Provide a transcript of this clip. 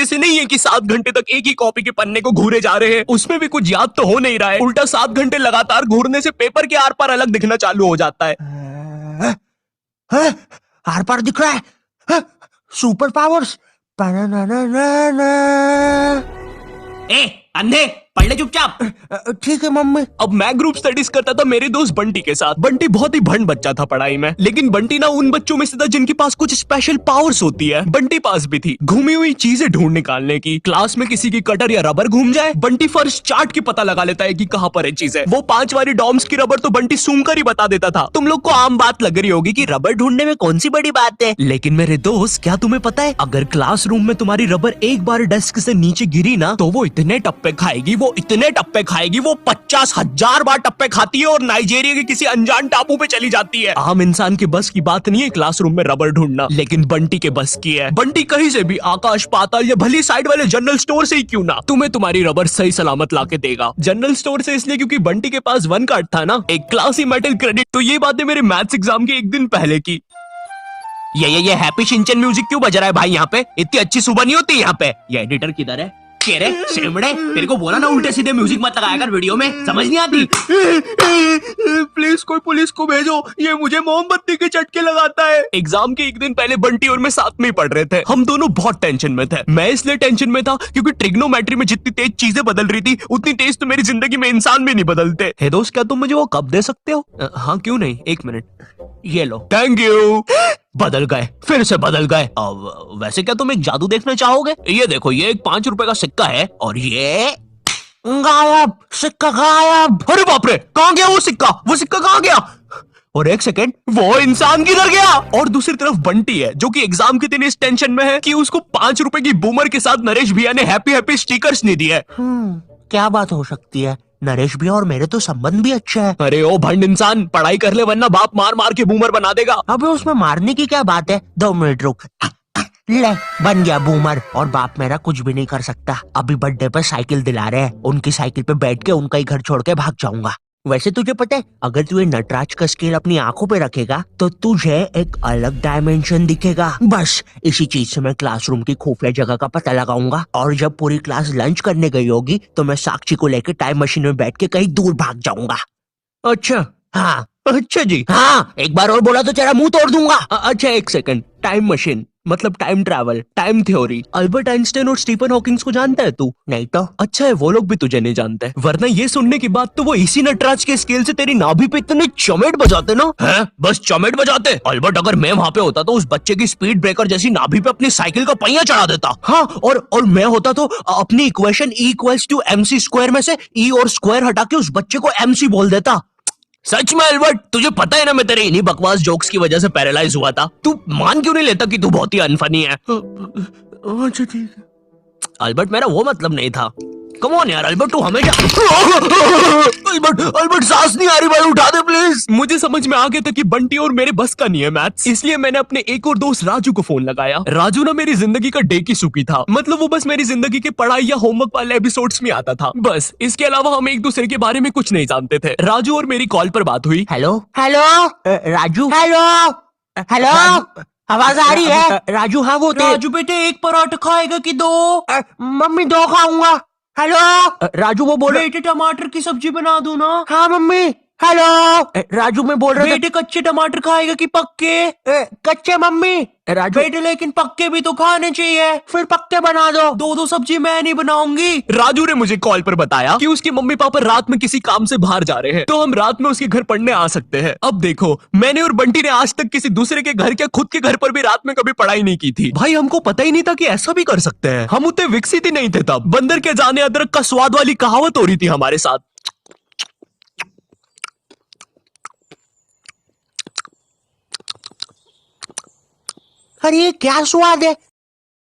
जैसे नहीं है कि 7 घंटे तक एक ही कॉपी के पन्ने को घूरे जा रहे हैं, उसमें भी कुछ याद तो हो नहीं रहा है। उल्टा 7 घंटे लगातार घूरने से पेपर के आर पार अलग दिखना चालू हो जाता है। आर पार दिख रहा है। Super powers. ए अंधे, पढ़ ले चुपचाप। ठीक है मम्मी। अब मैं ग्रुप स्टडीज करता था मेरे दोस्त बंटी के साथ। बंटी बहुत ही भंड बच्चा था पढ़ाई में, लेकिन बंटी ना उन बच्चों में से था जिनके पास कुछ स्पेशल पावर्स होती है। बंटी पास भी थी घूमी हुई चीजें ढूंढ निकालने की। क्लास में किसी की कटर या रबर घूम जाए, बंटी फर्स्ट चार्ट की पता लगा लेता है कि कहाँ पर है चीजें। वो 5 वाली डॉम्स की रबर तो बंटी सूंघ कर ही बता देता था। तुम लोग को आम बात लग रही होगी कि रबर ढूंढने में कौन सी बड़ी बात है, लेकिन मेरे दोस्त क्या तुम्हें पता है, अगर क्लासरूम में तुम्हारी रबर एक बार डेस्क से नीचे गिरी ना तो वो इतने टप्पे खाएगी, वो इतने टप्पे खाएगी, वो 50,000 बार टप्पे खाती है और नाइजीरिया के किसी अनजान टापू पे चली जाती है। आम इंसान के बस की बात नहीं है क्लासरूम में रबर ढूंढना, लेकिन बंटी के बस की है। बंटी कहीं से भी आकाश पाताल या भली साइड वाले जनरल स्टोर से ही क्यों ना तुम्हें तुम्हारी रबर सही सलामत लाके देगा। जनरल स्टोर से इसलिए क्योंकि बंटी के पास 1 कार्ड था ना, एक क्लासी मेटल क्रेडिट। तो ये बातें मेरे मैथ्स एग्जाम के एक दिन पहले की। ये हैप्पी शिनचैन म्यूजिक क्यों बज रहा है भाई यहाँ पे? इतनी अच्छी सुबह नहीं होती यहाँ पे। ये एडिटर किधर है? तेरे सेमड़े, तेरे को बोला ना उल्टे सीधे म्यूजिक मत लगाया कर वीडियो में, समझ नहीं आती। प्लीज कोई पुलिस को भेजो, ये मुझे मोमबत्ती के चटके लगाता है। एग्जाम के एक दिन पहले बंटी और मैं साथ में ही पढ़ रहे थे। हम दोनों बहुत टेंशन में थे। मैं इसलिए टेंशन में था क्योंकि ट्रिग्नोमेट्री में जितनी तेज चीजें बदल रही थी उतनी तेज तो मेरी जिंदगी में इंसान भी नहीं बदलते। हे दोस्त, क्या तुम मुझे वो कप दे सकते हो? हाँ क्यों नहीं, 1 मिनट। ये लो। Thank you. बदल गए, फिर से बदल गए। अब वैसे क्या तुम एक जादू देखना चाहोगे? ये देखो, ये एक 5 रुपए का सिक्का है और ये गायब, सिक्का गायब। अरे बाप रे, कहाँ गया वो सिक्का? वो सिक्का कहाँ गया? और एक सेकंड, वो इंसान किधर गया? और दूसरी तरफ बंटी है जो कि एग्जाम के दिन इस टेंशन में है कि उसको 5 रुपए की बूमर के साथ नरेश भैया ने हैप्पी हैप्पी स्टिकर्स नहीं दिए। क्या बात हो सकती है? नरेश भी और मेरे तो संबंध भी अच्छे हैं। अरे ओ भंड इंसान, पढ़ाई कर ले वरना बाप मार मार के बूमर बना देगा। अबे उसमें मारने की क्या बात है? 2 मिनट रुक। ले, बन गया बूमर और बाप मेरा कुछ भी नहीं कर सकता। अभी बर्थडे पे साइकिल दिला रहे हैं, उनकी साइकिल पे बैठ के उनका ही घर छोड़ के भाग जाऊंगा। वैसे तुझे पता है, अगर तू ये नटराज का स्केल अपनी आंखों पे रखेगा तो तुझे एक अलग डायमेंशन दिखेगा। बस इसी चीज से मैं क्लासरूम की खुफिया जगह का पता लगाऊंगा और जब पूरी क्लास लंच करने गई होगी तो मैं साक्षी को लेकर टाइम मशीन में बैठ के कहीं दूर भाग जाऊंगा। अच्छा हाँ अच्छा जी। हाँ, एक बार और बोला तो तेरा मुंह तोड़ दूंगा। अच्छा एक सेकंड, टाइम मशीन मतलब time travel, time theory, Albert Einstein और स्टीफन हॉकिंस को जानता है तू? नहीं तो। अच्छा है वो लोग भी तुझे नहीं जानते, वरना ये सुनने के बाद तो वो इसी नटराज के स्केल से तेरी नाभि पे इतने चमेट बजाते ना। हैं? बस चमेट बजाते? अल्बर्ट अगर मैं वहाँ पे होता तो उस बच्चे की स्पीड ब्रेकर जैसी नाभि पे अपनी साइकिल का पहिया चढ़ा देता। हाँ, और मैं होता तो अपनी इक्वेशन E=mc² में से E और स्क्वायर हटा के उस बच्चे को MC बोल देता। सच में अल्बर्ट, तुझे पता है ना मैं तेरे इन्हीं बकवास जोक्स की वजह से पैरालाइज हुआ था। तू मान क्यों नहीं लेता कि तू बहुत ही अनफनी है? अच्छा ठीक है अल्बर्ट, मेरा वो मतलब नहीं था। कम ऑन यार अल्बर्ट, तू हमेशा अल्बर्ट सांस नहीं आ रही भाई, उठा दे प्लीज। मुझे समझ में आ गया था कि बंटी और मेरे बस का नहीं है मैथ्स, इसलिए मैंने अपने एक और दोस्त राजू को फोन लगाया। राजू ना मेरी जिंदगी का डेकी सुकी था, मतलब वो बस मेरी जिंदगी के पढ़ाई या होमवर्क वाले एपिसोड्स में आता था बस। इसके अलावा हम एक दूसरे के बारे में कुछ नहीं जानते थे। राजू और मेरी कॉल पर बात हुई। Hello hello Raju, hello hello, आवाज आ रही है? राजू, हाँ वो राजू बेटे, 1 पराठा खाएगा कि 2? मम्मी 2 खाऊंगा। हेलो राजू, वो बोल रहे बेटे टमाटर की सब्जी बना दूं ना? हाँ मम्मी। हेलो राजू, मैं बोल रहा था बेटे कच्चे टमाटर खाएगा कि पक्के? कच्चे मम्मी। राजू बेटे लेकिन पक्के भी तो खाने चाहिए। फिर पक्के बना दो। 2-2 सब्जी मैं नहीं बनाऊंगी। राजू ने मुझे कॉल पर बताया कि उसके मम्मी पापा रात में किसी काम से बाहर जा रहे हैं, तो हम रात में उसके घर पढ़ने आ सकते हैं। अब देखो, मैंने और बंटी ने आज तक किसी दूसरे के घर क्या खुद के घर पर भी रात में कभी पढ़ाई नहीं की थी। भाई हमको पता ही नहीं था कि ऐसा भी कर सकते हैं। हम उतने विकसित ही नहीं थे तब। बंदर के जाने अदरक का स्वाद वाली कहावत हो रही थी हमारे साथ। अरे ये क्या स्वाद है?